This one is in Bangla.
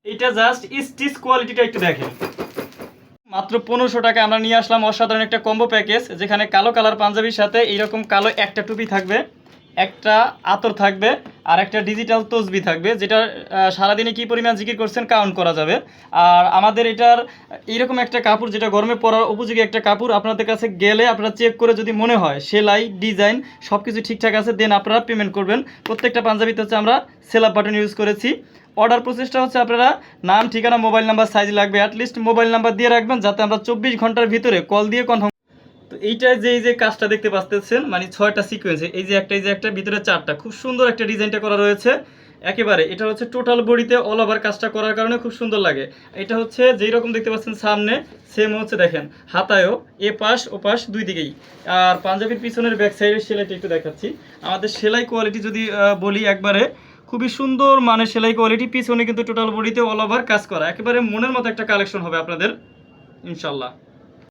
এটা জাস্ট স্টিচ কোয়ালিটিটা একটু দেখেন। মাত্র 1500 টাকা আমরা নিয়ে আসলাম অসাধারণ একটা কম্বো প্যাকেজ, যেখানে কালো কালার পাঞ্জাবির সাথে এইরকম কালো একটা টুপি থাকবে, একটা আতর থাকবে, আর একটা ডিজিটাল তসবি থাকবে, যেটা সারাদিনে কী পরিমাণ জিকির করছেন কাউন্ট করা যাবে। আর আমাদের এটার এইরকম একটা কাপড়, যেটা গরমে পরার উপযোগী একটা কাপড়, আপনাদের কাছে গেলে আপনারা চেক করে যদি মনে হয় সেলাই ডিজাইন সব কিছু ঠিকঠাক আছে, দেন আপনারা পেমেন্ট করবেন। প্রত্যেকটা পাঞ্জাবিতে হচ্ছে আমরা সেল আপ বাটন ইউজ করেছি। অর্ডার প্রসেসটা হচ্ছে আপনারা নাম, ঠিকানা, মোবাইল নাম্বার, সাইজ লাগবে অ্যাটলিস্ট মোবাইল নাম্বার দিয়ে রাখবেন, যাতে আমরা 24 ঘন্টার ভিতরে কল দিয়ে কনফার্ম। তো এইটায় যে এই যে কাজটা দেখতে পাচ্ছেন, মানে 6টা সিকোয়েন্সে, এই যে একটা ভিতরে 4টা, খুব সুন্দর একটা ডিজাইনটা করা রয়েছে একেবারে। এটা হচ্ছে টোটাল বডিতে অল ওভার কাজটা করার কারণে খুব সুন্দর লাগে। এটা হচ্ছে যেই রকম দেখতে পাচ্ছেন সামনে, সেম হচ্ছে দেখেন হাতায়ও এ পাশ ও পাশ দুই দিকেই। আর পাঞ্জাবির পিছনের ব্যাক সাইডের সেলাইটা একটু দেখাচ্ছি। আমাদের সেলাই কোয়ালিটি যদি বলি, একবারে খুবই সুন্দর মানের সেলাই কোয়ালিটি, পিছনে কিন্তু টোটাল বডিতে অল ওভার কাজ করা, একেবারে মনের মতো একটা কালেকশন হবে আপনাদের ইনশাল্লাহ।